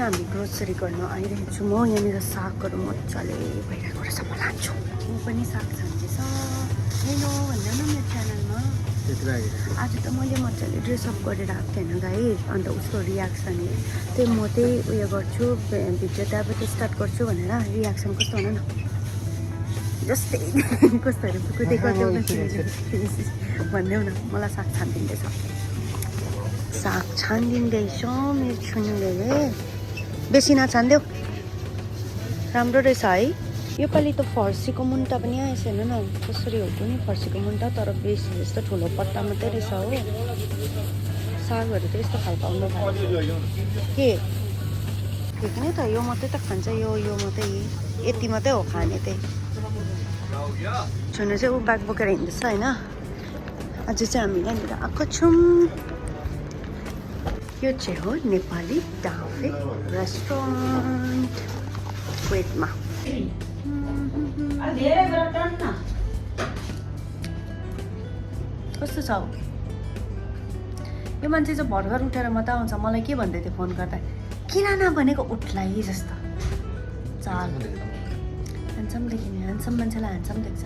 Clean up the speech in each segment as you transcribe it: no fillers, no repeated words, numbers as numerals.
हामी ग्रोसरी गर्न आइरहेको छौँ। म यहाँनिर सागहरू मजाले भइरहेको रहेछ, म लान्छु। म पनि साग छान्दैछ। हेलो भन्दा न मेरो च्यानलमा। आज त मैले मजाले ड्रेसअप गरेर आएको थिएँ होइन गाइस, अन्त उसको रियाक्सन त्यही म त्यही उयो गर्छु, भिडियो त्यहाँबाट स्टार्ट गर्छु भनेर। रियाक्सन कस्तो हुन न, जस्तै कस्तोहरू कुदै गर्दै भनिदेऊ न। मलाई साग छानिदिँदैछ, साग छानिदिँदैछ मेरो छुनुले। बेसी नछानिदेऊ, राम्रो रहेछ है। योपालि त फर्सीको मुन्टा पनि आएछ हेर्नु न, कसरी हो नि फर्सीको मुन्टा, तर बेसी जस्तो ठुलो पत्ता मात्रै रहेछ हो। सागहरू त यस्तो खालको आउनु थाल्यो के ठिक नै त, यो मात्रै त खान्छ, यो मात्रै, यति मात्रै हो खाने। त्यही छुनु चाहिँ ऊ ब्याग बोकेर हिँड्दैछ होइन। अझै चाहिँ हामी यहाँनिर आएको छौँ। यो चाहिँ हो नेपाली डाफे रेस्टुरेन्ट वेटमा। कस्तो छ यो मान्छे चाहिँ भर्खर उठेर मात्रै आउँछ। मलाई के भन्दै थियो फोन गर्दा, किन नभनेको उठलाई जस्तो चाल। ह्यान्डसम देखिने, ह्यान्डसम मान्छेलाई ह्यान्डसम देख्छ,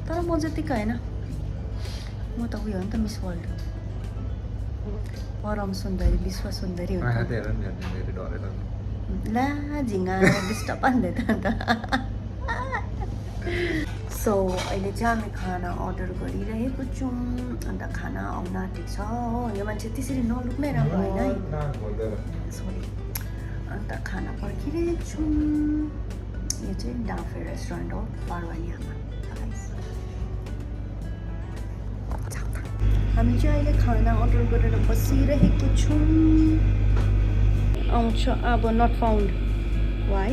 तर म जतिको होइन। म त उयो हो नि त, मिस वर्ल्ड, परम सुन्दरी, विश्व सुन्दरी हो। ला झिङ्गा डिस्टर्ब भन्दै त अन्त। सो अहिले चाहिँ हामी खाना अर्डर गरिरहेको छौँ, अन्त खाना आउन आँटेको छ हो। यो मान्छे त्यसरी नलुक्नै राम्रो होइन है, सरी। अन्त खाना पर्खिरहेको छौँ। यो चाहिँ डाफे रेस्टुरेन्ट हो, बारवानियामा। हामी चाहिँ अहिले खाना अर्डर गरेर बसिरहेको छौँ। आउँछ अब, not found, why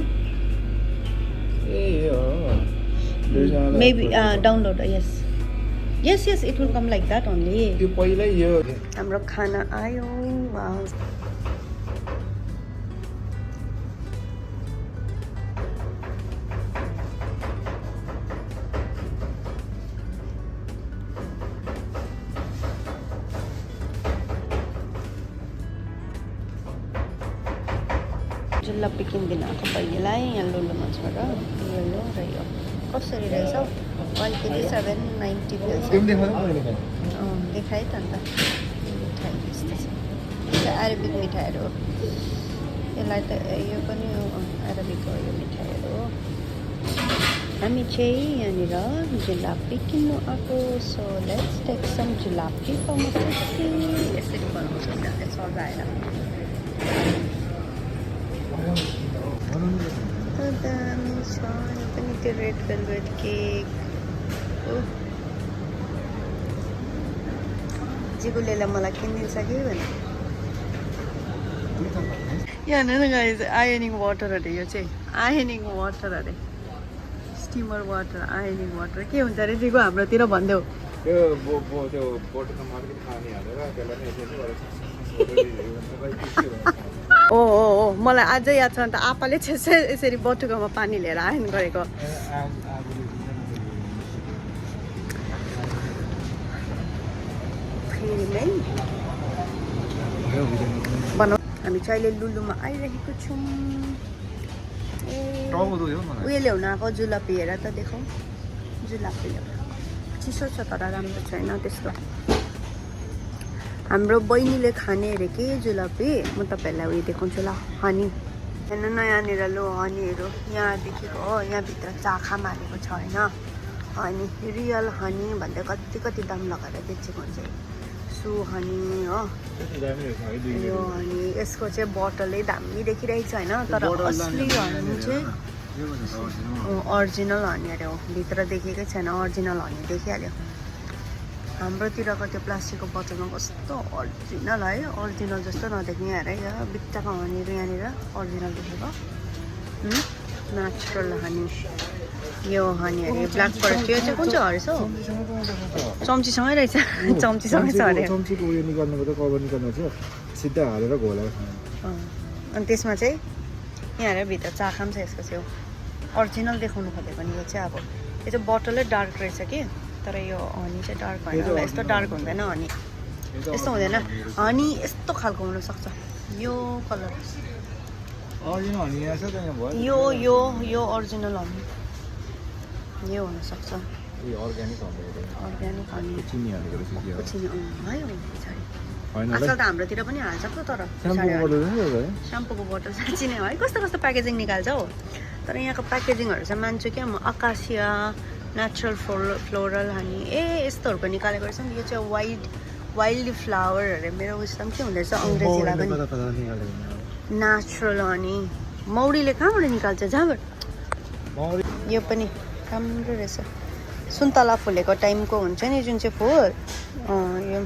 maybe download, yes it will come like that only. त्यो पहिल्यै यो हाम्रो खाना आयो। जुल्लापी किनिदिन आएको बहिनीलाई यहाँ लुलुमा छ र यो र यो कसरी रहेछ हौ। 1 केजी 790 देखाएँ त अन्त। मिठाई यस्तो छ, अरेबिक मिठाईहरू हो। यसलाई त यो पनि हो, अरेबिक हो यो मिठाईहरू हो। हामी चाहिँ यहाँनिर जुलापी किन्नु आएको। सो लेट्स टेक सम जुलापी फ्रम सिटी। यसरी बनाउँछ उनीहरूले सजाएर। दामी छ। यो पनि त्यो रेड वेलभेट केक। जिगुलेलाई मलाई किनिदिन्छ कि भने। यहाँ हेर्नु न गाइस, आयनिङ वाटर अरे यो चाहिँ, आयनिङ वाटर अरे, स्टिमर वाटर, आयनिङ वाटर। के हुन्छ अरे जिगु हाम्रोतिर भनिदेऊ। त्यो बोटलमा मार्केट खाने हालेर त्यसलाई नै यसरी ओ मलाई अझै याद छ। अन्त आपाले चाहिँ यसरी बटुकामा पानी लिएर आयन गरेको। बनाऊ। हामी चाहिँ अहिले लुलुमा आइरहेको छौँ। उयो ल्याउन आएको जुलापी, हेर त देखाउँ। जुलापी ल्याउन चिसो छ तर राम्रो छैन त्यस्तो। हाम्रो बहिनीले खाने अरे के जुलापी, म तपाईँहरूलाई उयो देखाउँछु ल। हनी हेर्नु न यहाँनिर लो, हनीहरू यहाँदेखिको हो, यहाँभित्र चाखा हालेको छ होइन। हनी, रियल हनी भन्दै कति दाम लगाएर बेचेको हुन्छ। सु हनी हो यो हनी। यसको चाहिँ बोतलै दामी देखिरहेको छ होइन, तर असली हनी चाहिँ अरिजिनल हनी अरे हो। भित्र देखेकै छैन, अरिजिनल हनी देखिहाल्यो। हाम्रोतिरको त्यो प्लास्टिकको बोतलमा कस्तो अरिजिनल है, अरिजिनल जस्तो नदेख्ने अरे। यहाँ बित्ताको हनीहरू यहाँनिर अरिजिनल देखेको, नेचुरल हनी। यो हनी अरे ब्ल्याक फरेस्ट। यो चाहिँ कुन चाहिँ हरेछ हौ? चम्चीसँगै रहेछ, चम्चीसँगै छ अरे। चम्चीको उयो निकाल्नुको त कभर निकाल्नु छ, सिधा हालेर घोलाएर। अनि त्यसमा चाहिँ यहाँ हेरेर भित्र चाखा पनि छ यसको चाहिँ। अरिजिनल देखाउनु खोजेको नि यो चाहिँ। अब यो चाहिँ बोतलै डार्क रहेछ कि, तर यो हनी चाहिँ डार्क होइन। यस्तो डार्क हुँदैन हनी, यस्तो हुँदैन। हनी यस्तो खालको हुनसक्छ, यो कलर अरिजिनल हनी यहाँ छ त यहाँ भयो यो ओरिजिनल हनी यो हुनसक्छ ए अर्ग्यानिक हनी अर्ग्यानिक हनी चिनी हालेको रहेछ के हो चिनी है पछाडि हैन आजकल त हाम्रोतिर पनि हाल्छ पो तर स्याम्पूको बोतल साँच्ची नै है कस्तो कस्तो प्याकेजिङ निकाल्छ हौ तर यहाँको प्याकेजिङहरू चाहिँ मान्छु क्या म अकासिया नेचुरल फ्लोरल हनी यस्तोहरूको निकालेको रहेछ नि यो चाहिँ वाइल्ड फ्लावर अरे मेरो उयसमा के हुँदो रहेछ अङ्ग्रेजीलाई पनि नेचुरल हनी मौरीले कहाँबाट निकाल्छ जहाँबाट यो पनि राम्रो रहेछ सुन्तला फुलेको टाइमको हुन्छ नि जुन चाहिँ फुल यो